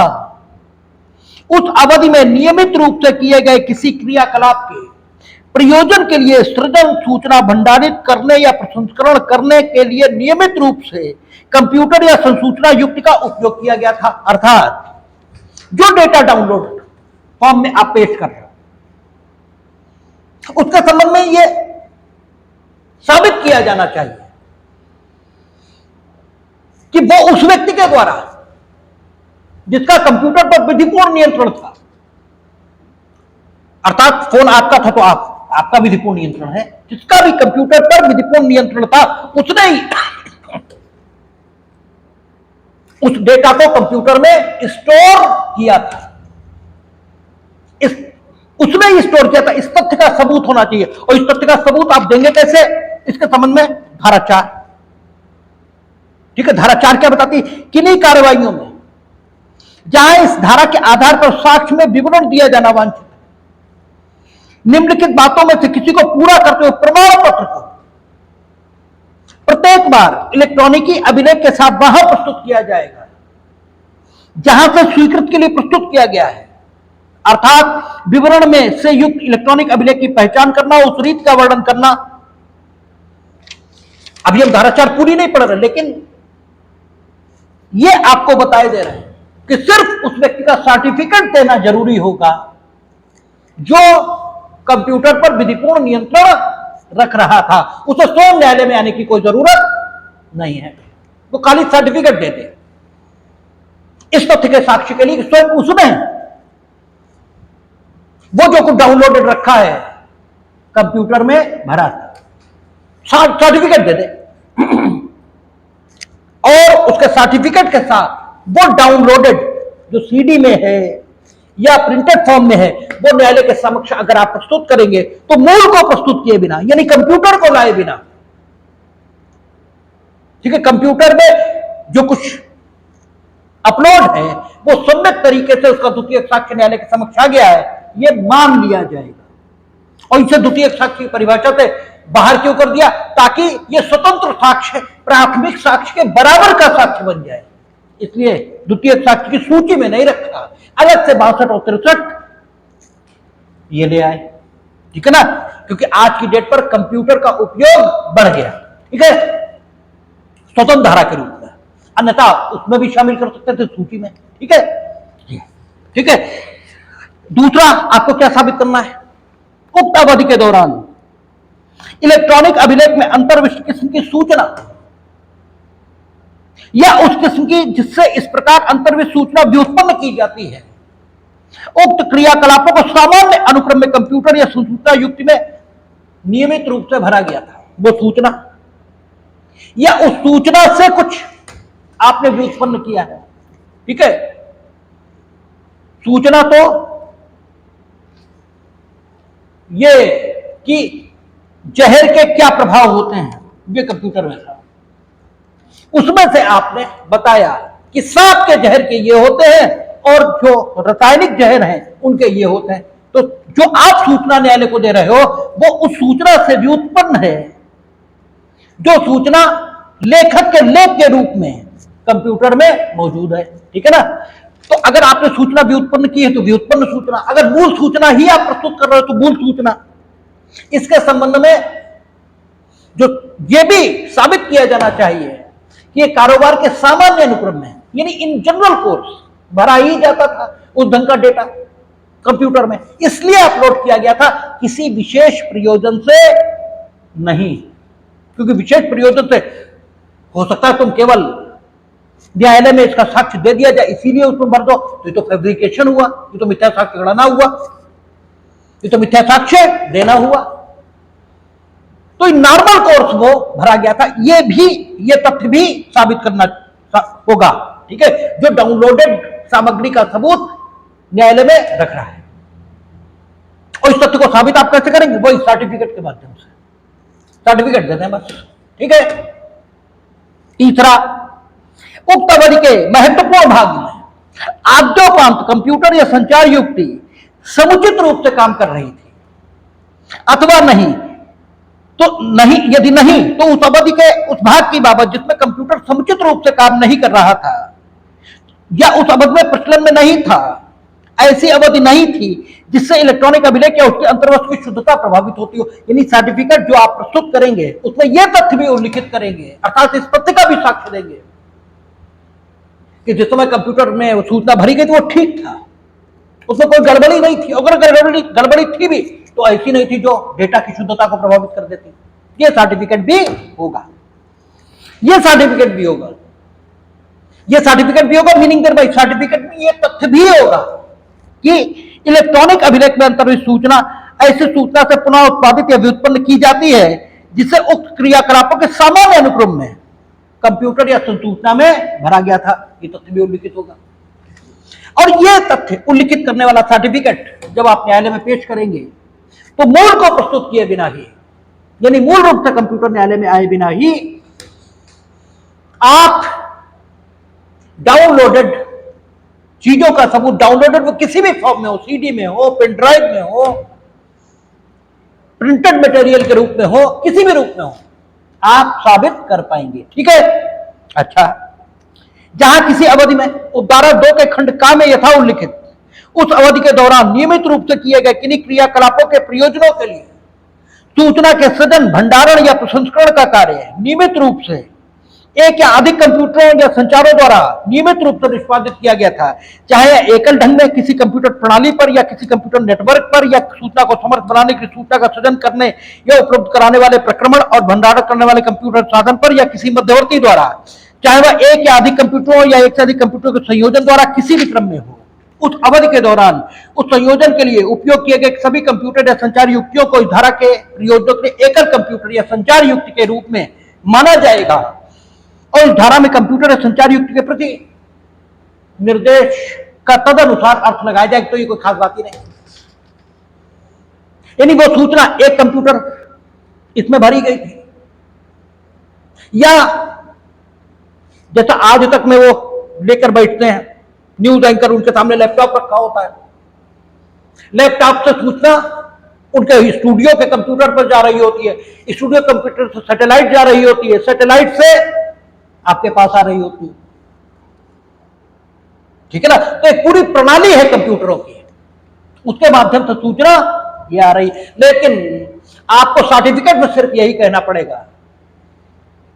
उस अवधि में नियमित रूप से किए गए किसी क्रियाकलाप के प्रयोजन के लिए सृजन, सूचना भंडारित करने या प्रसंस्करण करने के लिए नियमित रूप से कंप्यूटर या संसूचना युक्ति का उपयोग किया गया था। अर्थात जो डेटा डाउनलोड फॉर्म में आप पेश कर रहे हो उसके संबंध में यह साबित किया जाना चाहिए कि वो उस व्यक्ति के द्वारा जिसका कंप्यूटर पर विधिपूर्ण नियंत्रण था, अर्थात फोन आपका था तो आपका विधिपूर्ण नियंत्रण है, जिसका भी कंप्यूटर पर विधिपूर्ण नियंत्रण था उसने ही उस डेटा को कंप्यूटर में स्टोर किया था, उसने ही स्टोर किया था। इस तथ्य का सबूत होना चाहिए। और इस तथ्य का सबूत आप देंगे कैसे, इसके संबंध में धारा 4, ठीक है। धारा 4 क्या बताती, किन्हीं कार्रवाइयों में जहां इस धारा के आधार पर साक्ष्य में विवरण दिया जाना वांछित है, निम्नलिखित बातों में से किसी को पूरा करते हुए प्रमाण पत्र को प्रत्येक बार इलेक्ट्रॉनिकी अभिलेख के साथ वहां प्रस्तुत किया जाएगा जहां से स्वीकृत के लिए प्रस्तुत किया गया है। अर्थात विवरण में से युक्त इलेक्ट्रॉनिक अभिलेख की पहचान करना, उस रीत का वर्णन करना। अभी हम धारा 4 पूरी नहीं पढ़ रहे, लेकिन यह आपको बताए दे रहे हैं कि सिर्फ उस व्यक्ति का सर्टिफिकेट देना जरूरी होगा जो कंप्यूटर पर विधिपूर्ण नियंत्रण रख रहा था। उसे स्वयं न्यायालय में आने की कोई जरूरत नहीं है, वो खाली सर्टिफिकेट दे दे। इस तथ्य के साक्ष्य के लिए स्वयं उसने वो जो कुछ डाउनलोडेड रखा है कंप्यूटर में भरा था, सर्टिफिकेट दे दे और उसके सर्टिफिकेट के साथ वो डाउनलोडेड जो सीडी में है या प्रिंटेड फॉर्म में है वो न्यायालय के समक्ष अगर आप प्रस्तुत करेंगे तो मूल को प्रस्तुत किए बिना, यानी कंप्यूटर को लाए बिना, ठीक है, कंप्यूटर में जो कुछ अपलोड है वो सम्यक तरीके से उसका द्वितीयक साक्ष्य न्यायालय के समक्ष आ गया है, ये मान लिया जाएगा। और इसे द्वितीयक साक्ष्य की परिभाषा से बाहर क्यों कर दिया, ताकि ये स्वतंत्र साक्ष्य प्राथमिक साक्ष्य के बराबर का साक्ष्य बन जाए, इसलिए द्वितीयक साक्ष्य की सूची में नहीं रखा, अलग से 62 और 63 ये ले आए, ठीक है ना। क्योंकि आज की डेट पर कंप्यूटर का उपयोग बढ़ गया, ठीक है, स्वतंत्र धारा के रूप में, अन्यथा उसमें भी शामिल कर सकते थे सूची में, ठीक है, ठीक है। दूसरा आपको क्या साबित करना है, उक्त अवधि के दौरान इलेक्ट्रॉनिक अभिलेख में अंतर्विष्ट किस्म की सूचना या उस किस्म की जिससे इस प्रकार अंतर्विष्ट सूचना व्युत्पन्न की जाती है, उक्त क्रियाकलापों को सामान्य अनुक्रम में कंप्यूटर या सूचना युक्ति में नियमित रूप से भरा गया था। वो सूचना या उस सूचना से कुछ आपने भी उत्पन्न किया है। ठीक है, सूचना तो ये कि जहर के क्या प्रभाव होते हैं ये कंप्यूटर में था, उसमें से आपने बताया कि सांप के जहर के ये होते हैं और जो रासायनिक जहर हैं उनके ये होते हैं। तो जो आप सूचना न्यायालय को दे रहे हो वो उस सूचना से भी उत्पन्न है जो सूचना लेखक के लेख के रूप में कंप्यूटर में मौजूद है। ठीक है ना, तो अगर आपने सूचना भी उत्पन्न की है तो व्युत्पन्न सूचना, अगर मूल सूचना ही आप प्रस्तुत कर रहे हो तो मूल सूचना। इसके संबंध में जो ये भी साबित किया जाना चाहिए कि ये कारोबार के सामान्य अनुक्रम में यानी इन जनरल कोर्स भरा ही जाता था उस ढंग का डेटा कंप्यूटर में, इसलिए अपलोड किया गया था, किसी विशेष प्रयोजन से नहीं। क्योंकि विशेष प्रयोजन से हो सकता है तुम केवल न्यायालय में इसका साक्ष्य दे दिया जाए इसीलिए उसमें भर दो, तो ये तो फैब्रिकेशन हुआ, ये तो मिथ्या साक्ष्य गणना हुआ, ये तो मिथ्या साक्ष्य देना हुआ। तो नॉर्मल कोर्स वो भरा गया था, ये तथ्य भी साबित करना होगा। ठीक है, जो डाउनलोडेड सामग्री का सबूत न्यायालय में रख रहा है, और इस तथ्य को साबित आप कैसे करेंगे? वो इस सर्टिफिकेट के माध्यम से सर्टिफिकेट देते हैं बस। ठीक है, तीसरा, उक्त अवधि के महत्वपूर्ण भाग में आद्योपांत कंप्यूटर या संचार युक्ति समुचित रूप से काम कर रही थी अथवा नहीं, तो नहीं, यदि नहीं तो उस अवधि के उस भाग की बाबत जिसमें कंप्यूटर समुचित रूप से काम नहीं कर रहा था या उस अवधि में प्रचलन में नहीं था, ऐसी अवधि नहीं थी जिससे इलेक्ट्रॉनिक अभिलेख या उसके अंतर्वस्तु की शुद्धता प्रभावित होती हो। यानी सर्टिफिकेट जो आप प्रस्तुत करेंगे उसमें यह तथ्य भी उल्लिखित करेंगे, अर्थात इस तथ्य का भी साक्ष्य देंगे कि जिस समय कंप्यूटर में वो सूचना भरी गई थी वो ठीक था, उसमें कोई गड़बड़ी नहीं थी। अगर गड़बड़ी थी भी तो ऐसी नहीं थी जो डेटा की शुद्धता को प्रभावित कर देती। ये सर्टिफिकेट भी होगा, ये सर्टिफिकेट भी होगा, ये सर्टिफिकेट भी होगा। मीनिंग देयर बाय सर्टिफिकेट में ये तथ्य भी होगा कि इलेक्ट्रॉनिक अभिलेख में अंतर्निहित सूचना ऐसी सूचना से पुनः उत्पादित या व्युत्पन्न की जाती है जिसे उक्त क्रियाकलापों के सामान्य अनुक्रम में कंप्यूटर या सूचना में भरा गया था। ये तथ्य भी उल्लिखित होगा, और यह तथ्य उल्लिखित करने वाला सर्टिफिकेट जब आप न्यायालय में पेश करेंगे तो मूल को प्रस्तुत किए बिना ही, यानी मूल रूप से कंप्यूटर न्यायालय में आए बिना ही आप डाउनलोडेड चीजों का सबूत, डाउनलोडेड वो किसी भी फॉर्म में हो, सीडी में हो, पेन ड्राइव में हो, प्रिंटेड मटेरियल के रूप में हो, किसी भी रूप में हो, आप साबित कर पाएंगे। ठीक है, अच्छा, जहां किसी अवधि में उपधारा 2 के खंड का में यथा उल्लिखित उस अवधि के दौरान नियमित रूप से किए गए किन्हीं क्रियाकलापों के प्रयोजनों के लिए सूचना के सृजन, भंडारण या प्रसंस्करण का कार्य नियमित रूप से एक या अधिक कंप्यूटरों या संचारों द्वारा नियमित रूप से निष्पादित किया गया था, चाहे एकल ढंग में किसी कंप्यूटर प्रणाली पर या किसी कंप्यूटर नेटवर्क पर, या सूचना को समर्थ बनाने की सूचना का सृजन करने या उपलब्ध कराने वाले प्रक्रमण और भंडारण करने वाले कंप्यूटर साधन पर, या किसी मध्यवर्ती द्वारा, चाहे वह एक या अधिक कंप्यूटरों या एक से अधिक कंप्यूटरों के संयोजन द्वारा किसी भी क्रम में हो। उस अवधि के दौरान उस संयोजन के लिए उपयोग किए गए सभी कंप्यूटर या संचार युक्तियों को इस धारा के प्रयोजनों के एकल कंप्यूटर या संचार युक्ति के रूप में माना जाएगा, और इस धारा में कंप्यूटर या संचार युक्ति के प्रति निर्देश का तदनुसार अर्थ लगाया जाएगा। तो ये कोई खास बात ही नहीं, यानी वो सूचना एक कंप्यूटर इसमें भरी गई थी, या जैसा आज तक में वो लेकर बैठते हैं न्यूज एंकर, उनके सामने लैपटॉप रखा होता है, लैपटॉप से सूचना उनके स्टूडियो के कंप्यूटर पर जा रही होती है, स्टूडियो कंप्यूटर से सैटेलाइट जा रही होती है, सैटेलाइट से आपके पास आ रही होती है। ठीक है ना, तो एक पूरी प्रणाली है कंप्यूटरों की, उसके माध्यम से सूचना ये आ रही। लेकिन आपको सर्टिफिकेट में सिर्फ यही कहना पड़ेगा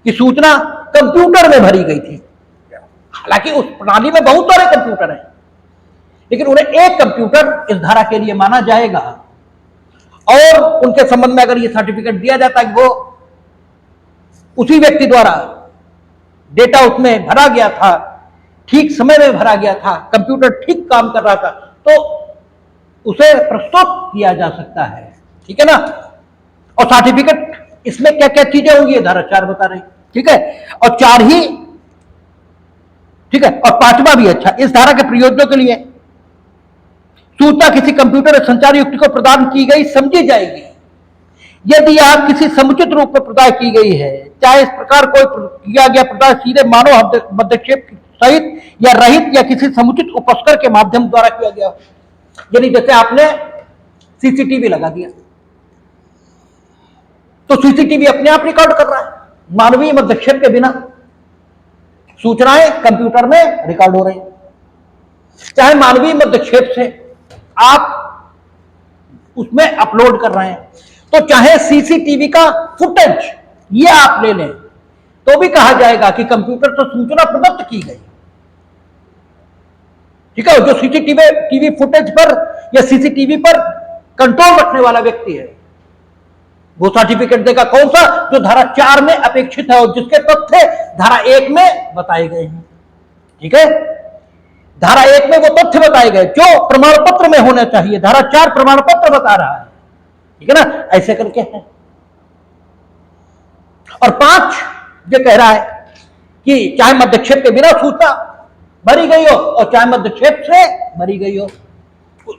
कि सूचना कंप्यूटर में भरी गई थी। हालांकि उस प्रणाली में बहुत सारे कंप्यूटर हैं, लेकिन उन्हें एक कंप्यूटर इस धारा के लिए माना जाएगा, और उनके संबंध में अगर यह सर्टिफिकेट दिया जाता है कि वो उसी व्यक्ति द्वारा डेटा उसमें भरा गया था, ठीक समय में भरा गया था, कंप्यूटर ठीक काम कर रहा था, तो उसे प्रस्तुत किया जा सकता है। ठीक है ना, और सर्टिफिकेट इसमें क्या क्या चीजें होंगी धारा 4 बता रही। ठीक है, और 4 ही, ठीक है, और 5वां भी अच्छा, इस धारा के प्रयोजनों के लिए सूचना किसी कंप्यूटर या संचार युक्ति को प्रदान की गई समझी जाएगी यदि आप किसी समुचित रूप में प्रदान की गई है, चाहे इस प्रकार कोई किया गया प्रदान सीधे मानव हस्तक्षेप सहित या रहित या किसी समुचित उपस्कर के माध्यम द्वारा किया गया। यानी जैसे आपने सीसीटीवी लगा दिया तो सीसीटीवी अपने आप रिकॉर्ड कर रहा है, मानवीय हस्तक्षेप के बिना सूचनाएं कंप्यूटर में रिकॉर्ड हो रही, चाहे मानवीय हस्तक्षेप से आप उसमें अपलोड कर रहे हैं, तो चाहे सीसीटीवी का फुटेज ये आप ले लें तो भी कहा जाएगा कि कंप्यूटर से सूचना प्रदत्त की गई। ठीक है, जो सीसीटीवी फुटेज पर या सीसीटीवी पर कंट्रोल रखने वाला व्यक्ति है वो सर्टिफिकेट देगा, कौन सा, जो धारा 4 में अपेक्षित है और जिसके तथ्य धारा 1 में बताए गए हैं। ठीक है, धारा 1 में वो तथ्य बताए गए जो प्रमाण पत्र में होना चाहिए, धारा 4 प्रमाण पत्र बता रहा है। ठीक है ना, ऐसे करके है। और 5 ये कह रहा है कि चाहे मध्यक्षेप के बिना सूचना भरी गई हो और चाहे मध्यक्षेप से भरी गई हो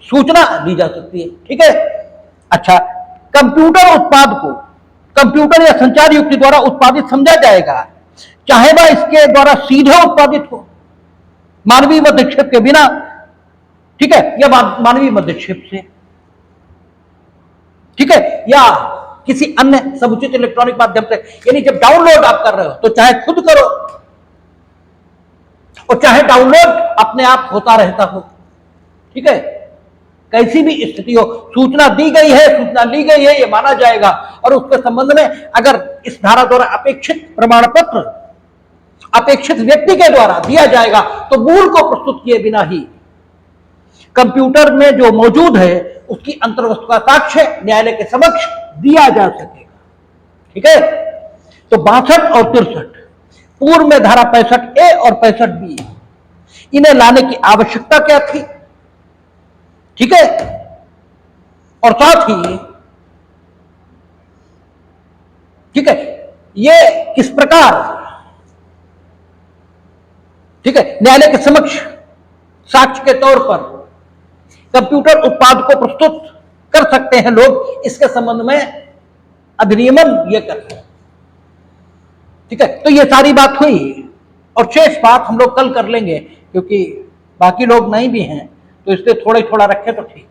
सूचना दी जा सकती है। ठीक है, अच्छा, कंप्यूटर उत्पाद को कंप्यूटर या संचार युक्ति द्वारा उत्पादित समझा जाएगा, चाहे वह इसके द्वारा सीधे उत्पादित हो मानवीय मध्यक्षेप के बिना, ठीक है, या मानवीय मध्यक्षेप से, ठीक है, या किसी अन्य समुचित इलेक्ट्रॉनिक माध्यम से। यानी जब डाउनलोड आप कर रहे हो तो चाहे खुद करो और चाहे डाउनलोड अपने आप होता रहता हो। ठीक है, कैसी भी स्थिति हो, सूचना दी गई है, सूचना ली गई है, ये माना जाएगा। और उसके संबंध में अगर इस धारा द्वारा अपेक्षित प्रमाण पत्र अपेक्षित व्यक्ति के द्वारा दिया जाएगा तो मूल को प्रस्तुत किए बिना ही कंप्यूटर में जो मौजूद है उसकी अंतर्वस्तु का साक्ष्य न्यायालय के समक्ष दिया जा सकेगा। ठीक है, तो 62 और 63 पूर्व में धारा 65A और 65B इन्हें लाने की आवश्यकता क्या थी। ठीक है, और साथ ही ठीक है ये किस प्रकार, ठीक है, न्यायालय के समक्ष साक्ष्य के तौर पर कंप्यूटर उत्पाद को प्रस्तुत कर सकते हैं लोग, इसके संबंध में अधिनियमन ये करते हैं। ठीक है, तो ये सारी बात हुई और शेष बात हम लोग कल कर लेंगे क्योंकि बाकी लोग नहीं भी हैं तो इसलिए थोड़ा रखें तो ठीक।